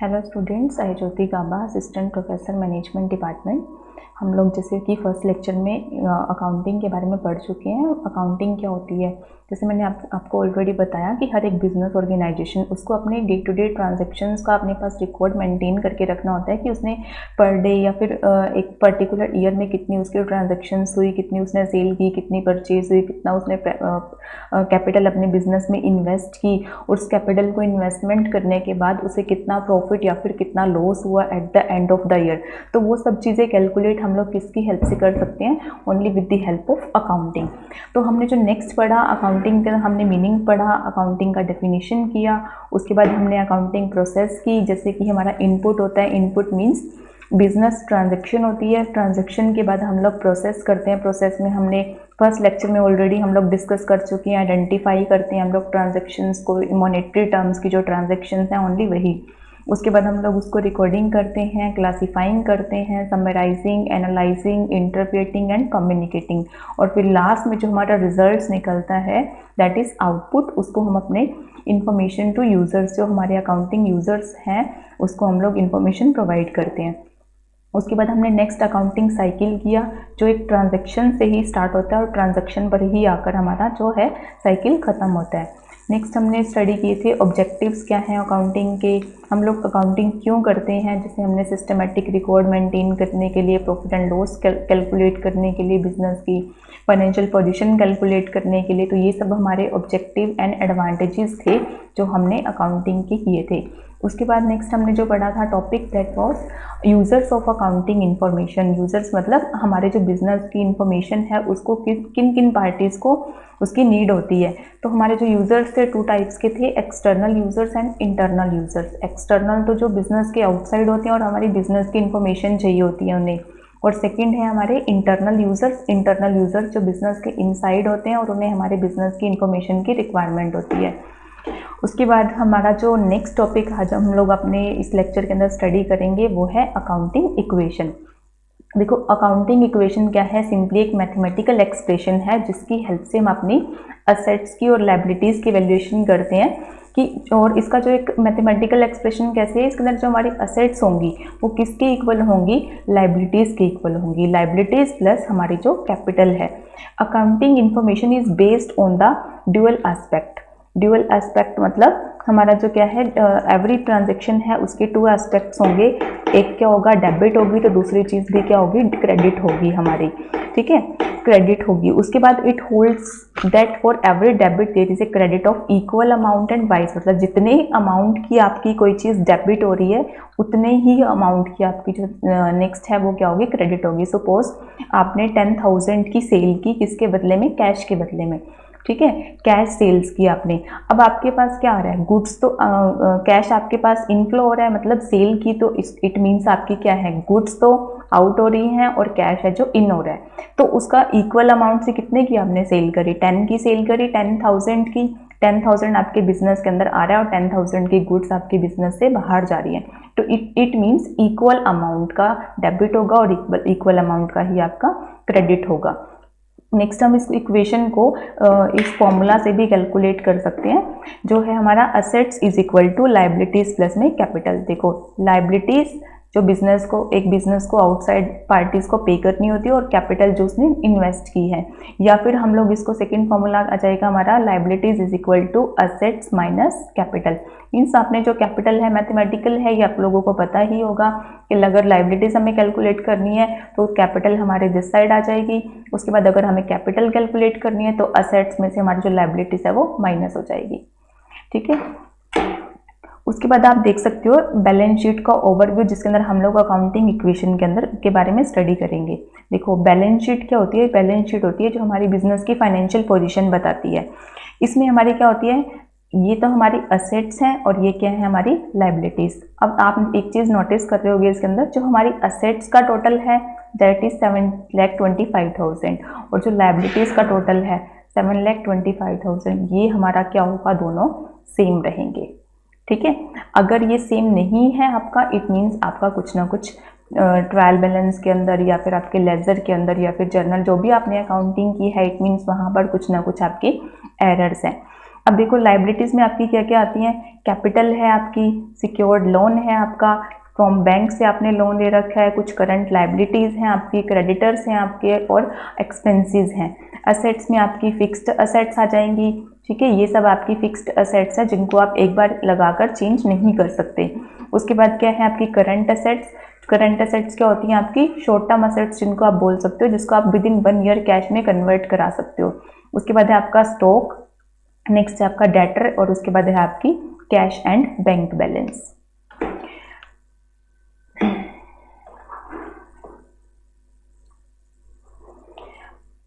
Hello students, आई ज्योति गाबा, assistant professor management department. हम लोग जैसे कि फर्स्ट लेक्चर में अकाउंटिंग के बारे में पढ़ चुके हैं। अकाउंटिंग क्या होती है, जैसे मैंने आपको ऑलरेडी बताया कि हर एक बिजनेस ऑर्गेनाइजेशन उसको अपने डे टू डे ट्रांजैक्शंस का अपने पास रिकॉर्ड मेंटेन करके रखना होता है कि उसने पर डे या फिर एक पर्टिकुलर ईयर में कितनी उसकी ट्रांजैक्शंस हुई, कितनी उसने सेल की, कितनी परचेज हुई, कितना उसने कैपिटल अपने बिजनेस में इन्वेस्ट की, उस कैपिटल को इन्वेस्टमेंट करने के बाद उसे कितना प्रॉफिट या फिर कितना लॉस हुआ at the end of the year. तो वो सब चीज़ें कैलकुलेट हम लोग किसकी हेल्प से कर सकते हैं? Only with the help of accounting. तो हमने जो नेक्स्ट पढ़ा अकाउंटिंग का, हमने मीनिंग पढ़ा, अकाउंटिंग का डेफिनेशन किया, उसके बाद हमने अकाउंटिंग प्रोसेस की। जैसे कि हमारा इनपुट होता है, इनपुट मीन्स बिजनेस ट्रांजैक्शन होती है। ट्रांजैक्शन के बाद हम लोग प्रोसेस करते हैं। प्रोसेस में हमने फर्स्ट लेक्चर में ऑलरेडी हम लोग डिस्कस कर चुके हैं, आइडेंटिफाई करते हैं हम लोग ट्रांजैक्शंस को, मॉनेटरी टर्म्स की जो ट्रांजैक्शंस हैं ओनली वही। उसके बाद हम लोग उसको रिकॉर्डिंग करते हैं, क्लासिफाइंग करते हैं, summarising, analysing, interpreting and communicating, और फिर लास्ट में जो हमारा रिजल्ट्स निकलता है दैट इज आउटपुट, उसको हम अपने इंफॉर्मेशन टू यूजर्स, जो हमारे अकाउंटिंग यूजर्स हैं उसको हम लोग इंफॉर्मेशन प्रोवाइड करते हैं। उसके बाद हमने नेक्स्ट अकाउंटिंग साइकिल किया, जो एक ट्रांजैक्शन से ही स्टार्ट होता है और ट्रांजैक्शन पर ही आकर हमारा जो है साइकिल ख़त्म होता है। नेक्स्ट हमने स्टडी किए थे ऑब्जेक्टिव्स क्या हैं अकाउंटिंग के, हम लोग अकाउंटिंग क्यों करते हैं। जैसे हमने सिस्टमेटिक रिकॉर्ड मेंटेन करने के लिए, प्रॉफिट एंड लॉस कैलकुलेट करने के लिए, बिजनेस की फाइनेंशियल पोजीशन कैलकुलेट करने के लिए। तो ये सब हमारे ऑब्जेक्टिव एंड एडवांटेजेस थे जो हमने अकाउंटिंग के किए थे। उसके बाद नेक्स्ट हमने जो पढ़ा था topic that was users of accounting information. Users मतलब हमारे जो बिजनेस की इन्फॉर्मेशन है उसको किन किन पार्टीज़ को उसकी नीड होती है। तो हमारे जो यूजर्स थे टू टाइप्स के थे, external users and internal users. External तो जो बिजनेस के आउटसाइड होते हैं और हमारी बिजनेस की इन्फॉर्मेशन चाहिए होती है उन्हें, और सेकंड है हमारे इंटरनल यूजर्स। इंटरनल यूजर्स जो बिजनेस के इनसाइड होते हैं और उन्हें हमारे बिजनेस की इन्फॉर्मेशन की रिक्वायरमेंट होती है। उसके बाद हमारा जो नेक्स्ट टॉपिक आज हम लोग अपने इस लेक्चर के अंदर स्टडी करेंगे वो है अकाउंटिंग इक्वेशन। देखो अकाउंटिंग इक्वेशन क्या है, सिंपली एक मैथमेटिकल एक्सप्रेशन है जिसकी हेल्प से हम अपनी असेट्स की और लायबिलिटीज़ की वैल्यूएशन करते हैं कि, और इसका जो एक मैथमेटिकल एक्सप्रेशन कैसे है, इसके अंदर जो हमारी असेट्स होंगी वो किसके इक्वल होंगी? लायबिलिटीज़ के इक्वल होंगी। लायबिलिटीज़ प्लस हमारी जो कैपिटल है। Accounting information is based on the dual aspect. Dual aspect मतलब हमारा जो क्या है, एवरी ट्रांजैक्शन है उसके टू एस्पेक्ट्स होंगे। एक क्या होगा, डेबिट होगी, तो दूसरी चीज़ भी क्या होगी, क्रेडिट होगी हमारी, ठीक है, क्रेडिट होगी। उसके बाद it holds that for every debit there is a credit of equal amount and vice, मतलब जितने अमाउंट की आपकी कोई चीज़ डेबिट हो रही है उतने ही अमाउंट की आपकी जो नेक्स्ट है वो क्या होगी, क्रेडिट होगी। सपोज आपने 10,000 की सेल की, किसके बदले में? कैश के बदले में, ठीक है, कैश सेल्स की आपने। अब आपके पास क्या आ रहा है, गुड्स, तो कैश आपके पास इनफ्लो हो रहा है, मतलब सेल की, तो इट मीन्स आपकी क्या है, गुड्स तो आउट हो रही हैं और कैश है जो इन हो रहा है। तो उसका इक्वल अमाउंट से कितने की आपने सेल करी? 10 की सेल करी, 10,000 की। 10,000 आपके बिजनेस के अंदर आ रहा है और 10,000 की गुड्स आपके बिजनेस से बाहर जा रही है। तो इट मीन्स इक्वल अमाउंट का डेबिट होगा और इक्वल अमाउंट का ही आपका क्रेडिट होगा। नेक्स्ट हम इस इक्वेशन को इस फॉर्मूला से भी कैलकुलेट कर सकते हैं, जो है हमारा assets is equal to liabilities plus में कैपिटल। देखो लायबिलिटीज जो बिजनेस को, एक बिजनेस को आउटसाइड पार्टीज को पे करनी होती है, और कैपिटल जो उसने इन्वेस्ट की है। या फिर हम लोग इसको सेकंड फॉर्मूला आ जाएगा हमारा, liabilities is equal to assets minus capital. Means आपने जो कैपिटल है मैथमेटिकल है, ये आप लोगों को पता ही होगा कि अगर लायबिलिटीज हमें कैलकुलेट करनी है तो कैपिटल हमारे दिस साइड आ जाएगी। उसके बाद अगर हमें कैपिटल कैलकुलेट करनी है तो असेट्स में से हमारी जो लायबिलिटीज है वो माइनस हो जाएगी, ठीक है। उसके बाद आप देख सकते हो बैलेंस शीट का ओवरव्यू, जिसके अंदर हम लोग अकाउंटिंग इक्वेशन के अंदर के बारे में स्टडी करेंगे। देखो बैलेंस शीट क्या होती है? बैलेंस शीट होती है जो हमारी बिजनेस की फाइनेंशियल पोजीशन बताती है। इसमें हमारी क्या होती है, ये तो हमारी असेट्स हैं और ये क्या है, हमारी लायबिलिटीज। अब आप एक चीज़ नोटिस कर रहे होगे इसके अंदर, जो हमारी असेट्स का टोटल है दैट इज 7,25,000 और जो लायबिलिटीज का टोटल है 7,25,000, ये हमारा क्या होगा, दोनों सेम रहेंगे, ठीक है। अगर ये सेम नहीं है आपका, इट मीन्स आपका कुछ ना कुछ ट्रायल बैलेंस के अंदर या फिर आपके लेजर के अंदर या फिर जर्नल जो भी आपने अकाउंटिंग की है, इट मीन्स वहाँ पर कुछ ना कुछ आपके एरर्स हैं। अब देखो लाइबिलिटीज़ में आपकी क्या क्या आती हैं, कैपिटल है आपकी, सिक्योर्ड लोन है आपका, फ्रॉम बैंक से आपने लोन ले रखा है, कुछ करंट लाइबिलिटीज़ हैं आपकी, क्रेडिटर्स हैं आपके, और एक्सपेंसेस हैं। असेट्स में आपकी फिक्स्ड असेट्स आ जाएंगी, ठीक है, ये सब आपकी फिक्स्ड असेट्स है जिनको आप एक बार लगाकर चेंज नहीं कर सकते। उसके बाद क्या है आपकी करंट असेट्स। करंट असेट्स क्या होती हैं आपकी, शॉर्ट टर्म असेट्स जिनको आप बोल सकते हो, जिसको आप विद इन 1 ईयर कैश में कन्वर्ट करा सकते हो। उसके बाद है आपका स्टॉक, नेक्स्ट है आपका डेटर, और उसके बाद है आपकी cash and bank balance.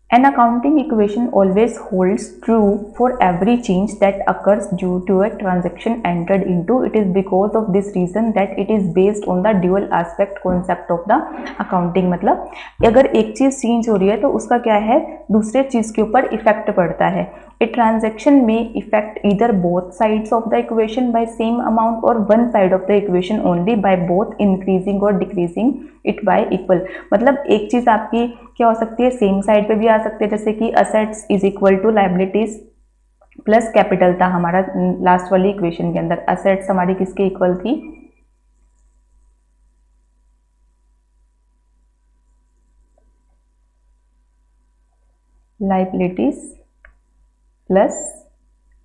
An accounting equation always holds true for every change that occurs due to a transaction entered into. It is because of this reason that it is based on the dual aspect concept of the accounting। मतलब अगर एक चीज़ change हो रही है तो उसका क्या है, दूसरे चीज़ के ऊपर इफेक्ट पड़ता है। A transaction may affect either both sides of the equation by same amount or one side of the equation only by both increasing or decreasing it by equal। मतलब एक चीज़ आपकी क्या हो सकती है, सेम साइड पे भी आ सकती है, जैसे कि assets is equal to liabilities plus capital था हमारा लास्ट वाली इक्वेशन के अंदर। असेट्स हमारी किसके इक्वल थी, लाइबिलिटीज प्लस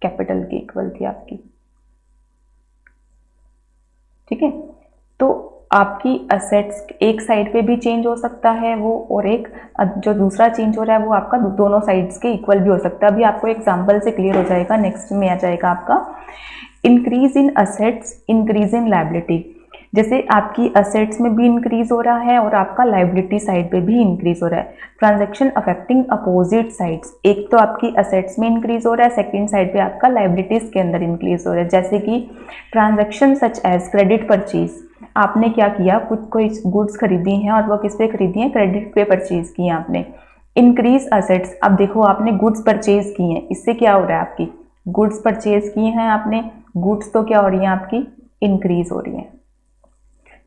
कैपिटल की इक्वल थी आपकी, ठीक है। तो आपकी असेट्स एक साइड पे भी चेंज हो सकता है वो, और एक जो दूसरा चेंज हो रहा है वो आपका दोनों साइड्स के इक्वल भी हो सकता है। अभी आपको एग्जांपल से क्लियर हो जाएगा। नेक्स्ट में आ जाएगा आपका increase in assets, increase in liability. जैसे आपकी असेट्स में भी इंक्रीज हो रहा है और आपका लायबिलिटी साइड पे भी इंक्रीज हो रहा है। ट्रांजैक्शन अफेक्टिंग अपोजिट साइड्स, एक तो आपकी असेट्स में इंक्रीज हो रहा है, सेकंड साइड पे आपका लायबिलिटीज के अंदर इंक्रीज हो रहा है। जैसे कि transaction such as credit purchase, आपने क्या किया, कुछ कोई गुड्स खरीदी हैं और वो किस पे खरीदी हैं, क्रेडिट पे परचेज की हैं आपने। इंक्रीज असेट्स, अब देखो आपने गुड्स परचेज की हैं, इससे क्या हो रहा है, आपकी गुड्स परचेज की हैं आपने, गुड्स तो क्या हो रही हैं आपकी, इंक्रीज हो रही हैं,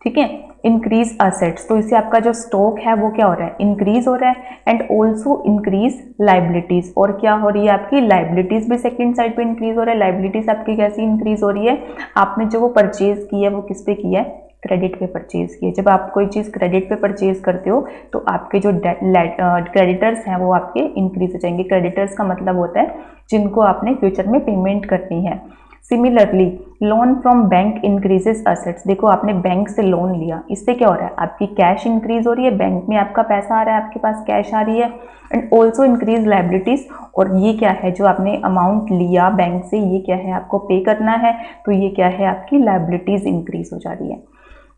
ठीक है। इंक्रीज असेट्स, तो इससे आपका जो स्टॉक है वो क्या हो रहा है, इंक्रीज हो रहा है। एंड ऑल्सो इंक्रीज लाइबिलिटीज, और क्या हो रही है आपकी लाइबिलिटीज भी सेकंड साइड पे इंक्रीज हो रहा है। लाइबिलिटीज आपकी कैसी इंक्रीज हो रही है, आपने जो वो परचेज की है वो किस पे की है, क्रेडिट पे परचेज की है। जब आप कोई चीज़ क्रेडिट पे परचेज करते हो तो आपके जो क्रेडिटर्स हैं वो आपके इंक्रीज हो जाएंगे। क्रेडिटर्स का मतलब होता है जिनको आपने फ्यूचर में पेमेंट करनी है। Similarly loan from bank increases assets, देखो आपने बैंक से लोन लिया, इससे क्या हो रहा है, आपकी कैश इंक्रीज हो रही है, बैंक में आपका पैसा आ रहा है, आपके पास कैश आ रही है। एंड ऑल्सो इंक्रीज लाइबिलिटीज, और ये क्या है, जो आपने अमाउंट लिया बैंक से ये क्या है, आपको पे करना है, तो ये क्या है, आपकी लाइबिलिटीज इंक्रीज हो जा रही है।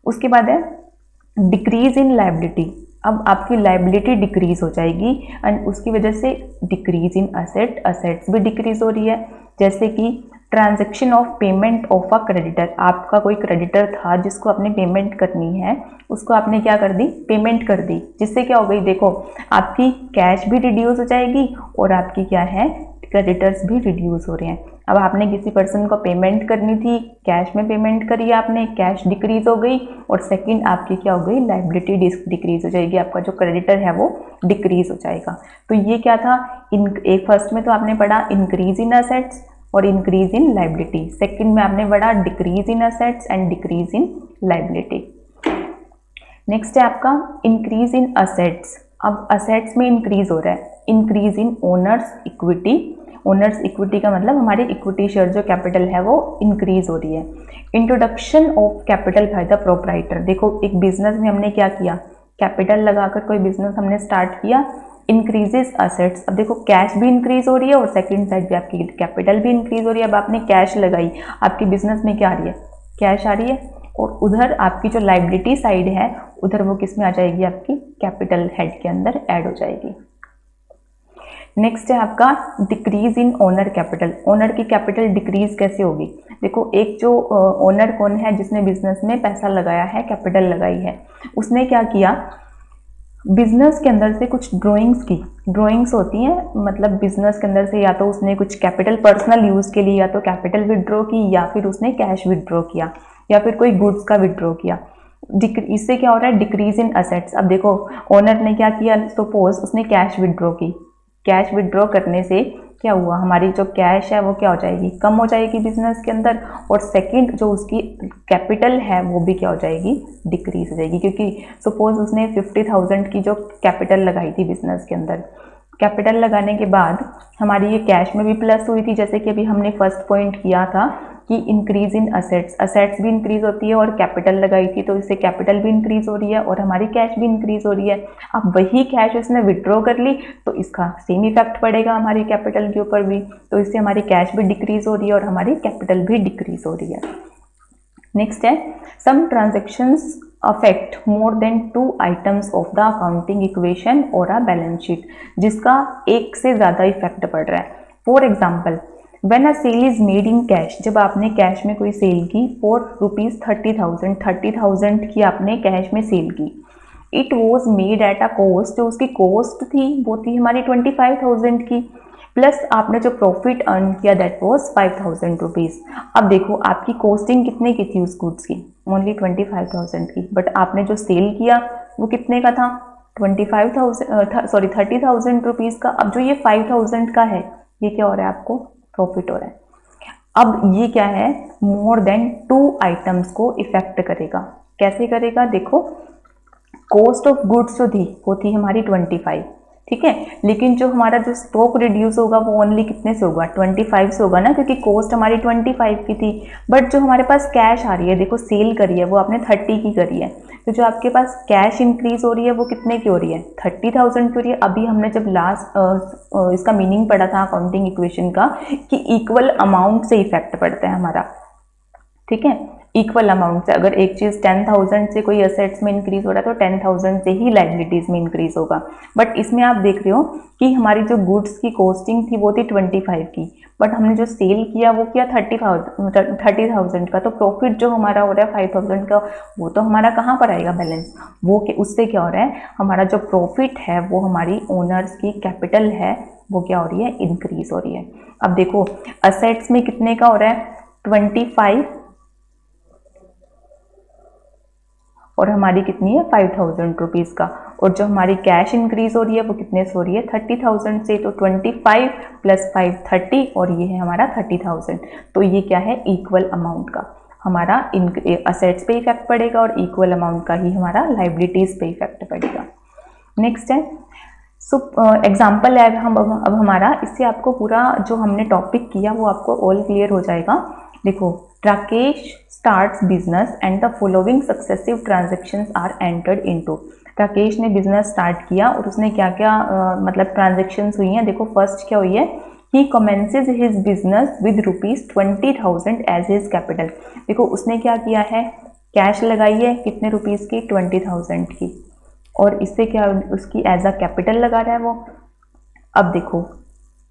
उसके बाद है डिक्रीज इन लाइबिलिटी, अब आपकी लाइबिलिटी डिक्रीज हो जाएगी एंड उसकी वजह से डिक्रीज इन असेट, असेट्स भी डिक्रीज हो रही है। जैसे कि transaction of payment of a creditor, आपका कोई क्रेडिटर था जिसको आपने पेमेंट करनी है, उसको आपने क्या कर दी, पेमेंट कर दी, जिससे क्या हो गई, देखो आपकी कैश भी रिड्यूस हो जाएगी और आपकी क्या है, क्रेडिटर्स भी रिड्यूस हो रहे हैं। अब आपने किसी पर्सन को पेमेंट करनी थी, कैश में पेमेंट करी आपने, कैश डिक्रीज हो गई, और सेकंड आपकी क्या हो गई, लाइबिलिटी डिक्रीज हो जाएगी, आपका जो क्रेडिटर है वो डिक्रीज हो जाएगा। तो ये क्या था, एक फर्स्ट में तो आपने पढ़ा इंक्रीज इन असेट्स और इंक्रीज इन लाइबिलिटी, सेकंड में आपने पढ़ा decrease in assets and decrease in liability. Next है आपका इंक्रीज इन असेट्स, अब असेट्स में इंक्रीज हो रहा है, increase in owners equity, owners equity का मतलब हमारी इक्विटी शेयर जो कैपिटल है वो इंक्रीज हो रही है। Introduction of capital by the proprietor, देखो एक बिजनेस में हमने क्या किया, कैपिटल लगाकर कोई बिजनेस हमने स्टार्ट किया, इंक्रीजेस असेट्स, अब देखो कैश भी इंक्रीज हो रही है और सेकंड साइड पे आपकी कैपिटल भी इंक्रीज हो रही है। अब आपने कैश लगाई, आपकी बिजनेस में क्या आ रही है, कैश आ रही है, और उधर आपकी जो लाइबिलिटी साइड है उधर वो किस में आ जाएगी, आपकी कैपिटल हेड के अंदर ऐड हो जाएगी। नेक्स्ट है आपका decrease in owner capital, owner की कैपिटल डिक्रीज कैसे होगी, देखो एक जो ओनर कौन है, जिसने बिजनेस में पैसा लगाया है, कैपिटल लगाई है, उसने क्या किया, बिजनेस के अंदर से कुछ ड्राइंग्स की, ड्राइंग्स होती हैं मतलब बिजनेस के अंदर से या तो उसने कुछ कैपिटल पर्सनल यूज के लिए या तो कैपिटल विड्रॉ की, या फिर उसने कैश विड्रॉ किया, या फिर कोई गुड्स का विड्रॉ किया। इससे क्या हो रहा है, डिक्रीज इन असेट्स। अब देखो ओनर ने क्या किया, सपोज उसने कैश विड्रॉ की, कैश विड्रॉ करने से क्या हुआ, हमारी जो कैश है वो क्या हो जाएगी, कम हो जाएगी बिजनेस के अंदर, और सेकंड जो उसकी कैपिटल है वो भी क्या हो जाएगी, डिक्रीज हो जाएगी। क्योंकि सपोज उसने 50,000 की जो कैपिटल लगाई थी बिजनेस के अंदर, कैपिटल लगाने के बाद हमारी ये कैश में भी प्लस हुई थी, जैसे कि अभी हमने फर्स्ट पॉइंट किया था कि इंक्रीज इन असेट्स, असेट्स भी इंक्रीज होती है, और कैपिटल लगाई थी तो इससे कैपिटल भी इंक्रीज हो रही है और हमारी कैश भी इंक्रीज हो रही है। अब वही कैश उसने विड्रॉ कर ली तो इसका सेम इफेक्ट पड़ेगा हमारी कैपिटल के ऊपर भी, तो इससे हमारी कैश भी डिक्रीज हो रही है और हमारी कैपिटल भी डिक्रीज हो रही है। नेक्स्ट है some transactions affect more than 2 items of the accounting equation और अ बैलेंस शीट, जिसका एक से ज़्यादा इफेक्ट पड़ रहा है। For example when a sale is made in cash, जब आपने कैश में कोई सेल की फॉर ₹30,000 की आपने कैश में सेल की, it was made at a cost, जो उसकी कॉस्ट थी वो थी हमारी 25,000 की, प्लस आपने जो प्रॉफिट अर्न किया दैट वॉज 5,000 रुपीज़। अब देखो आपकी कॉस्टिंग कितने की थी उस गुड्स की, ओनली 25,000 की, बट आपने जो सेल किया वो कितने का था, 30,000 रुपीज़ का। अब जो ये 5,000 का है ये क्या हो रहा है, आपको प्रॉफिट हो रहा है। अब ये क्या है, मोर देन 2 आइटम्स को इफेक्ट करेगा। कैसे करेगा, देखो कॉस्ट ऑफ गुड्स जो थी वो थी हमारी 25, ठीक है, लेकिन जो हमारा जो स्टॉक रिड्यूस होगा वो ओनली कितने से होगा, 25 से होगा ना, क्योंकि कॉस्ट हमारी 25 की थी, बट जो हमारे पास कैश आ रही है, देखो सेल करी है वो आपने 30 की करी है, तो जो आपके पास कैश इंक्रीज हो रही है वो कितने की हो रही है, 30,000 की हो रही है। अभी हमने जब लास्ट इसका मीनिंग पढ़ा था अकाउंटिंग इक्वेशन का कि इक्वल अमाउंट से इफेक्ट पड़ता है हमारा, ठीक है, इक्वल अमाउंट से। अगर एक चीज़ 10,000 से कोई असेट्स में इंक्रीज हो रहा है तो 10,000 से ही लाइबिलिटीज में इंक्रीज होगा। बट इसमें आप देख रहे हो कि हमारी जो गुड्स की कॉस्टिंग थी वो थी 25 की, बट हमने जो सेल किया वो किया 30,000 का, तो प्रॉफिट जो हमारा हो रहा है 5,000 का, वो तो हमारा कहाँ पर आएगा बैलेंस, वो उससे क्या हो रहा है, हमारा जो प्रॉफिट है वो हमारी ओनर्स की कैपिटल है वो क्या हो रही है, इंक्रीज हो रही है। अब देखो असेट्स में कितने का हो रहा है, 25, और हमारी कितनी है 5,000 रुपीज़ का, और जो हमारी कैश इंक्रीज हो रही है वो कितने से हो रही है, 30,000 से, तो 25 + 5 30, और ये है हमारा 30,000। तो ये क्या है, इक्वल अमाउंट का हमारा असेट्स पे इफेक्ट पड़ेगा और इक्वल अमाउंट का ही हमारा लाइबिलिटीज पे इफेक्ट पड़ेगा। नेक्स्ट है एग्जाम्पल है अब हमारा, इससे आपको पूरा जो हमने टॉपिक किया वो आपको ऑल क्लियर हो जाएगा। देखो Rakesh starts business and the following successive transactions are entered into. Rakesh ने बिजनेस स्टार्ट किया और उसने क्या क्या मतलब ट्रांजेक्शन्स हुई हैं, देखो फर्स्ट क्या हुई है, he commences his business with ₹20,000 as his capital. देखो उसने क्या किया है, कैश लगाई है कितने रुपीज़ की, 20,000 की, और इससे क्या उसकी एज अ कैपिटल लगा रहा है वो। अब देखो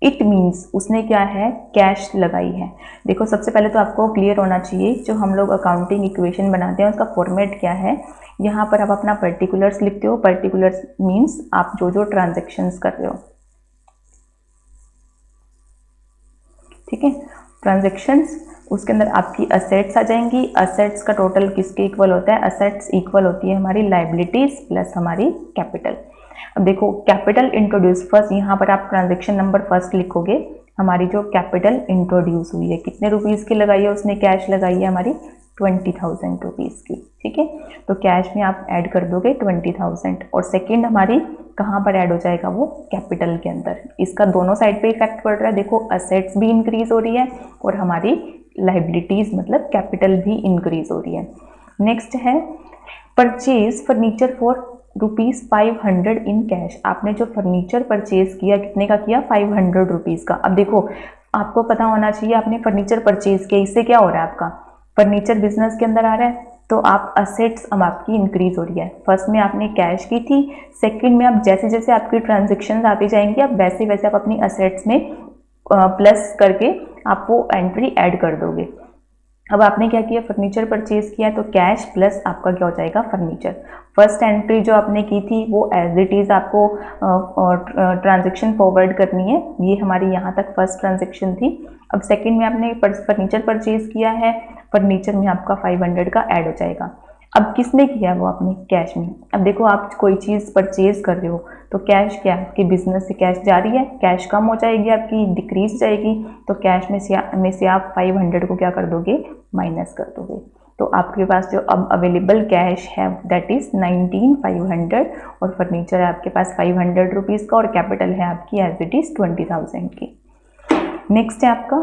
इट मीन्स उसने क्या है, कैश लगाई है। देखो सबसे पहले तो आपको क्लियर होना चाहिए जो हम लोग अकाउंटिंग इक्वेशन बनाते हैं उसका फॉर्मेट क्या है। यहाँ पर आप अपना पर्टिकुलर्स लिखते हो, पर्टिकुलर्स मीन्स आप जो जो ट्रांजेक्शन्स कर रहे हो, ठीक है, ट्रांजेक्शन्स, उसके अंदर आपकी असेट्स आ जाएंगी। असेट्स का टोटल किसके इक्वल होता है, असेट्स इक्वल होती है हमारी लाइबिलिटीज प्लस हमारी कैपिटल। अब देखो कैपिटल इंट्रोड्यूस, फर्स्ट यहाँ पर आप ट्रांजेक्शन नंबर फर्स्ट लिखोगे, हमारी जो कैपिटल इंट्रोड्यूस हुई है कितने रुपीज़ की लगाई है उसने, कैश लगाई है हमारी 20,000 रुपीज़ की, ठीक है, तो कैश में आप ऐड कर दोगे 20,000, और सेकेंड हमारी कहाँ पर ऐड हो जाएगा, वो कैपिटल के अंदर। इसका दोनों साइड पे इफेक्ट पड़ रहा है, देखो असेट्स भी इंक्रीज हो रही है और हमारी लाइबिलिटीज मतलब कैपिटल भी इंक्रीज हो रही है। नेक्स्ट है purchase furniture for ₹500 in cash. आपने जो फर्नीचर परचेज किया कितने का किया, 500 रुपीज़ का। अब देखो आपको पता होना चाहिए आपने फर्नीचर परचेज किया, इससे क्या हो रहा है, आपका फर्नीचर बिजनेस के अंदर आ रहा है, तो आप असेट्स अब आपकी इंक्रीज हो रही है। फर्स्ट में आपने कैश की थी, सेकंड में आप जैसे जैसे आपकी ट्रांजेक्शन आती जाएंगी आप वैसे वैसे आप अपनी असेट्स में प्लस करके आप वो एंट्री ऐड कर दोगे। अब आपने क्या किया, फर्नीचर परचेज किया तो कैश प्लस आपका क्या हो जाएगा, फर्नीचर। फर्स्ट एंट्री जो आपने की थी वो एज इट इज़ आपको ट्रांजेक्शन फॉरवर्ड करनी है, ये हमारी यहाँ तक फर्स्ट ट्रांजेक्शन थी। अब सेकंड में आपने फर्नीचर परचेज किया है, फर्नीचर में आपका 500 का ऐड हो जाएगा। अब किसने किया वो अपने कैश में। अब देखो आप कोई चीज़ परचेज कर रहे हो तो कैश क्या है, आपके बिजनेस से कैश जा रही है, कैश कम हो जाएगी, आपकी डिक्रीज जाएगी, तो कैश में से आप 500 को क्या कर दोगे, माइनस कर दोगे। तो आपके पास जो अब अवेलेबल कैश है दैट इज 19,500 और फर्नीचर है आपके पास 500 रुपीज़ का और कैपिटल है आपकी एज इट इज 20,000 की। नेक्स्ट है आपका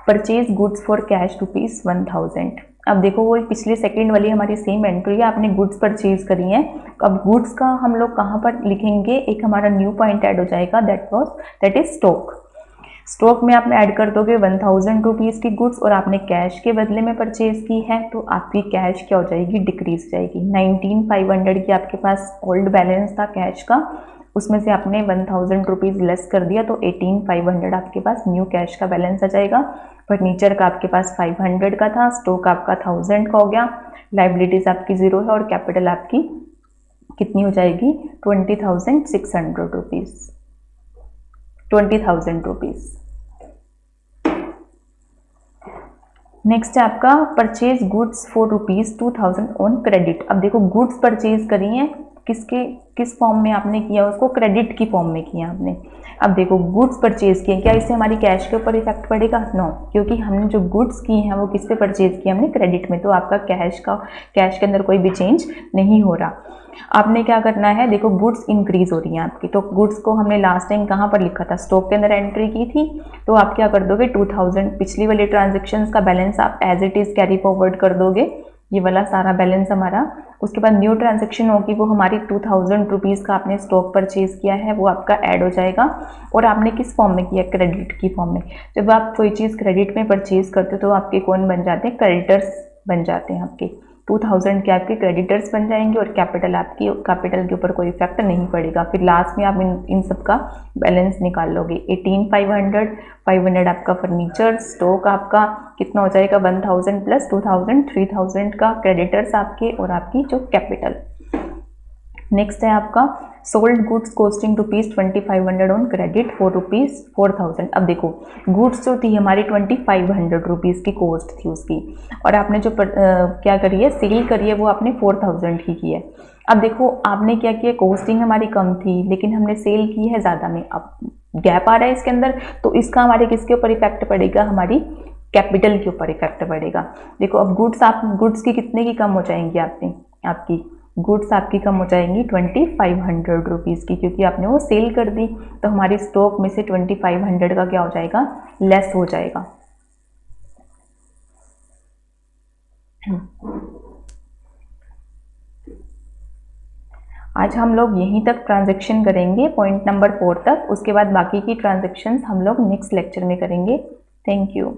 परचेज गुड्स फॉर कैश ₹1,000। अब देखो वो पिछले सेकंड वाली हमारी सेम एंट्री है, आपने गुड्स परचेज करी हैं। अब गुड्स का हम लोग कहाँ पर लिखेंगे, एक हमारा न्यू पॉइंट ऐड हो जाएगा दैट इज स्टॉक। स्टॉक में आपने ऐड कर दोगे 1,000 रुपीज़ की गुड्स और आपने कैश के बदले में परचेज की है, तो आपकी कैश क्या हो जाएगी, डिक्रीज जाएगी। 19,500 की आपके पास ओल्ड बैलेंस था कैश का, उसमें से आपने 1,000 रुपीज़ लेस कर दिया तो 18,500 आपके पास न्यू कैश का बैलेंस आ जाएगा। फर्नीचर का आपके पास 500 का था, स्टॉक आपका 1000 का हो गया, लाइबिलिटीज आपकी 0 है और कैपिटल आपकी कितनी हो जाएगी, 20,600 रुपीज़, 20,000 रुपीज़। नेक्स्ट है आपका purchase goods for ₹2,000 on credit. अब देखो गुड्स परचेज करी हैं, किस फॉर्म में आपने किया, उसको क्रेडिट की फॉर्म में किया आपने। अब देखो गुड्स परचेज किए, क्या इससे हमारी कैश के ऊपर इफेक्ट पड़ेगा, नो, क्योंकि हमने जो गुड्स की हैं वो किस पे परचेज किया, हमने क्रेडिट में, तो आपका कैश के अंदर कोई भी चेंज नहीं हो रहा। आपने क्या करना है, देखो गुड्स इंक्रीज हो रही हैं आपकी, तो गुड्स को हमने लास्ट टाइम कहाँ पर लिखा था, स्टॉक के अंदर एंट्री की थी, तो आप क्या कर दोगे 2000 पिछली वाली ट्रांजेक्शन्स का बैलेंस आप as it is carry forward कर दोगे, ये वाला सारा बैलेंस हमारा। उसके बाद न्यू ट्रांजैक्शन होगी, वो हमारी 2,000 रुपीज़ का आपने स्टॉक परचेज किया है, वो आपका ऐड हो जाएगा। और आपने किस फॉर्म में किया, क्रेडिट की फॉर्म में। जब आप कोई चीज़ क्रेडिट में परचेज करते हो तो आपके कौन बन जाते हैं, क्रेडिटर्स बन जाते हैं आपके। 2,000 के आपके क्रेडिटर्स बन जाएंगे और कैपिटल के ऊपर कोई इफेक्ट नहीं पड़ेगा। फिर लास्ट में आप इन सब का बैलेंस निकाल लोगे। 18,500, 500 आपका फर्नीचर, स्टॉक आपका कितना हो जाएगा 1,000 प्लस 2,000, 3,000 का क्रेडिटर्स आपके और आपकी जो कैपिटल। नेक्स्ट है आपका sold goods costing ₹2,500 on credit for ₹4,000। अब देखो गुड्स जो थी हमारी 2,500 रुपीज़ की कॉस्ट थी उसकी, और आपने जो क्या करी है, सेल करी है, वो आपने 4,000 की है। अब देखो आपने क्या किया, कॉस्टिंग हमारी कम थी लेकिन हमने सेल की है ज़्यादा में, अब गैप आ रहा है इसके अंदर, तो इसका हमारे किसके ऊपर इफेक्ट पड़ेगा, हमारी कैपिटल के ऊपर इफेक्ट पड़ेगा। देखो अब गुड्स की कितने की कम हो जाएंगी आपकी गुड्स आपकी कम हो जाएंगी 2,500 रुपीज़ की, क्योंकि आपने वो सेल कर दी, तो हमारी स्टॉक में से 2,500 का क्या हो जाएगा, लेस हो जाएगा। आज हम लोग यहीं तक ट्रांजैक्शन करेंगे, पॉइंट नंबर 4 तक। उसके बाद बाकी की ट्रांजैक्शंस हम लोग नेक्स्ट लेक्चर में करेंगे। Thank you.